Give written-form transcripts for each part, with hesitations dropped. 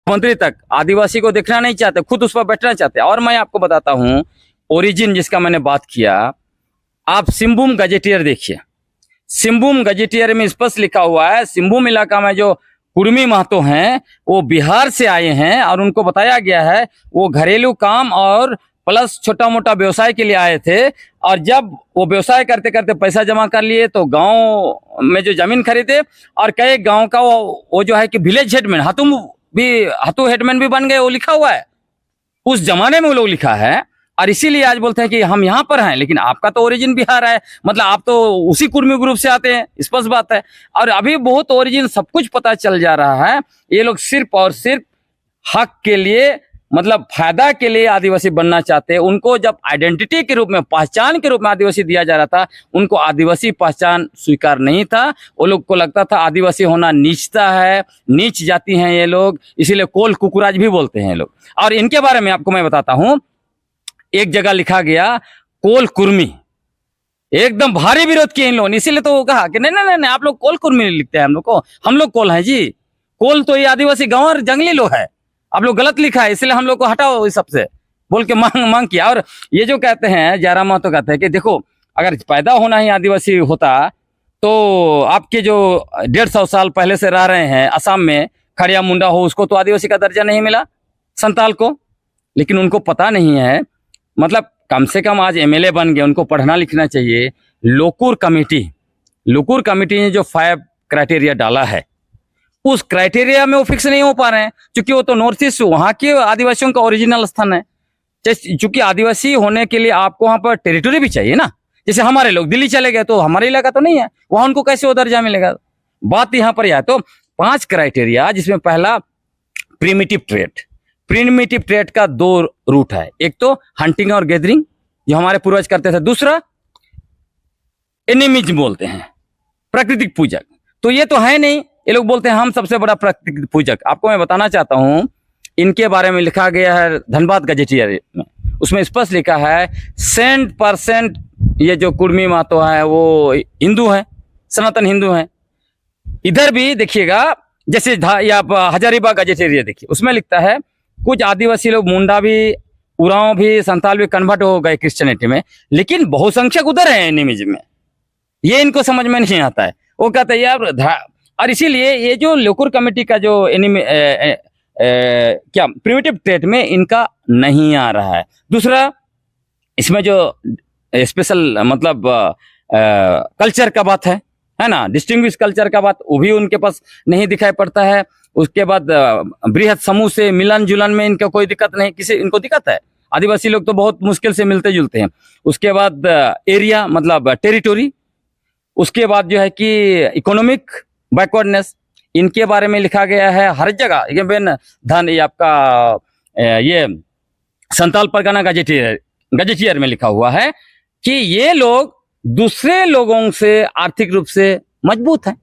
मंत्री तक आदिवासी को देखना नहीं चाहते, खुद उस पर बैठना चाहते। और मैं आपको बताता हूं ओरिजिन जिसका मैंने बात किया, आप सिंहभूम गजेटियर देखिए। सिंहभूम गजेटियर में स्पष्ट लिखा हुआ है सिंहभूम इलाका में जो कुर्मी महतो हैं वो बिहार से आए हैं और उनको बताया गया है वो घरेलू काम और प्लस छोटा मोटा व्यवसाय के लिए आए थे। और जब वो व्यवसाय करते करते पैसा जमा कर लिए तो गांव में जो जमीन खरीदे और कई गांव का वो जो है कि विलेज हेडमैन हाथू हेडमैन भी बन गए, वो लिखा हुआ है उस जमाने में वो लोग लिखा है। और इसीलिए आज बोलते हैं कि हम यहाँ पर हैं, लेकिन आपका तो ओरिजिन बिहार है, मतलब आप तो उसी कुर्मी ग्रुप से आते हैं, स्पष्ट बात है। और अभी बहुत ओरिजिन सब कुछ पता चल जा रहा है। ये लोग सिर्फ और सिर्फ हक के लिए, मतलब फायदा के लिए आदिवासी बनना चाहते हैं। उनको जब आइडेंटिटी के रूप में, पहचान के रूप में आदिवासी दिया जा रहा था, उनको आदिवासी पहचान स्वीकार नहीं था। वो लोग को लगता था आदिवासी होना नीचता है, नीच जाति हैं ये लोग, इसीलिए कोल कुकुराज भी बोलते हैं ये लोग। और इनके बारे में आपको मैं बताता हूं, एक जगह लिखा गया कोल कुर्मी, एकदम भारी विरोध किए इन लोगों ने। इसीलिए तो वो कहा कि नहीं नहीं नहीं, आप लोग कोल कुर्मी लिखते हैं हम लोग कोल हैं जी। कोल तो ये आदिवासी गांव और जंगली लोग है, आप लोग गलत लिखा है, इसलिए हम लोग को हटाओ इस सबसे बोल के मांग किया। और ये जो कहते हैं जयराम महतो कहते हैं कि देखो अगर पैदा होना ही आदिवासी होता तो आपके जो 150 साल पहले से रह रहे हैं असम में, खड़िया मुंडा हो, उसको तो आदिवासी का दर्जा नहीं मिला, संताल को। लेकिन उनको पता नहीं है, मतलब कम से कम आज एमएलए बन गए, उनको पढ़ना लिखना चाहिए। लोकुर कमेटी ने जो 5 क्राइटेरिया डाला है, उस क्राइटेरिया में वो फिक्स नहीं हो पा रहे हैं, क्योंकि वो तो नॉर्थ ईस्ट वहां के आदिवासियों का ओरिजिनल स्थान है। क्योंकि आदिवासी होने के लिए आपको वहां पर टेरिटोरी भी चाहिए ना। जैसे हमारे लोग दिल्ली चले गए तो हमारा इलाका तो नहीं है, वहां उनको कैसे वो दर्जा मिलेगा? बात यहाँ पर यह है। तो 5 क्राइटेरिया, जिसमें पहला प्रिमिटिव ट्रेड का 2 रूट है। एक तो हंटिंग और गैदरिंग जो हमारे पूर्वज करते थे, दूसरा एनिमिज्म बोलते हैं, प्राकृतिक पूजक। तो ये तो है नहीं, ये लोग बोलते हैं हम सबसे बड़ा प्राकृतिक पूजक। आपको मैं बताना चाहता हूं, इनके बारे में लिखा गया है धनबाद गजेटियर में, उसमें स्पष्ट लिखा है 100% ये जो कुर्मी महतो है वो हिंदू है, सनातन हिंदू है। इधर भी देखिएगा, जैसे आप हजारीबाग गजेटियर देखिए, उसमें लिखता है कुछ आदिवासी लोग, मुंडा भी, उरांव भी, संताल भी कन्वर्ट हो गए क्रिश्चियनिटी में, लेकिन बहुसंख्यक उधर है एनिमिज्म में। ये इनको समझ में नहीं आता है। वो कहते हैं यार, और इसीलिए ये जो लोकुर कमेटी का जो क्या प्रिमिटिव ट्रेड में इनका नहीं आ रहा है। दूसरा, इसमें जो स्पेशल मतलब कल्चर का बात है ना, डिस्टिंग्विश कल्चर का बात, वो भी उनके पास नहीं दिखाई पड़ता है। उसके बाद बृहद समूह से मिलन जुलन में इनका कोई दिक्कत नहीं, इनको दिक्कत है। आदिवासी लोग तो बहुत मुश्किल से मिलते जुलते हैं। उसके बाद एरिया मतलब टेरिटोरी, उसके बाद जो है कि इकोनॉमिक बैकवर्डनेस, इनके बारे में लिखा गया है हर जगह। ये आपका ये संताल परगना गजेटियर में लिखा हुआ है कि ये लोग दूसरे लोगों से आर्थिक रूप से मजबूत हैं।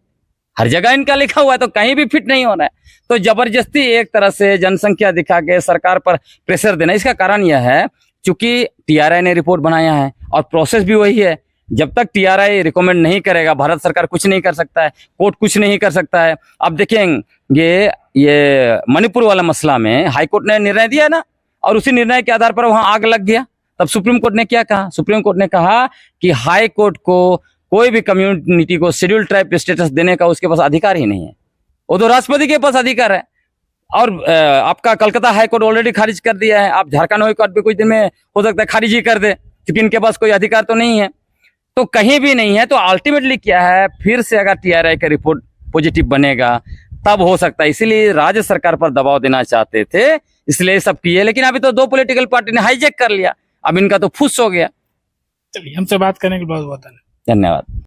हर जगह इनका लिखा हुआ है, तो कहीं भी फिट नहीं हो रहा है। तो जबरदस्ती एक तरह से जनसंख्या दिखा के सरकार पर प्रेशर देना। इसका कारण यह है क्योंकि टीआरआई ने रिपोर्ट बनाया है और प्रोसेस भी वही है। जब तक टीआरआई रिकमेंड नहीं करेगा, भारत सरकार कुछ नहीं कर सकता है, कोर्ट कुछ नहीं कर सकता है। अब देखेंगे ये मणिपुर वाला मसला में हाईकोर्ट ने निर्णय दिया ना, और उसी निर्णय के आधार पर वहां आग लग गया। तब सुप्रीम कोर्ट ने क्या कहा? सुप्रीम कोर्ट ने कहा कि हाई कोर्ट को कोई भी कम्युनिटी को शेड्यूल ट्राइब स्टेटस देने का उसके पास अधिकार ही नहीं है, वो तो राष्ट्रपति के पास अधिकार है। और आपका कलकत्ता हाई कोर्ट ऑलरेडी खारिज कर दिया है। आप झारखंड हाई कोर्ट भी कुछ दिन में हो सकता है खारिज ही कर दे, क्योंकि इनके पास कोई अधिकार तो नहीं है, तो कहीं भी नहीं है। तो अल्टीमेटली क्या है, फिर से अगर टीआरआई का रिपोर्ट पॉजिटिव बनेगा तब हो सकता है। इसीलिए राज्य सरकार पर दबाव देना चाहते थे, इसलिए सब किए। लेकिन अभी तो 2 पॉलिटिकल पार्टी ने हाईजैक कर लिया, अब इनका तो फुस हो गया। चलिए, हमसे बात करने के लिए बहुत बहुत धन्यवाद।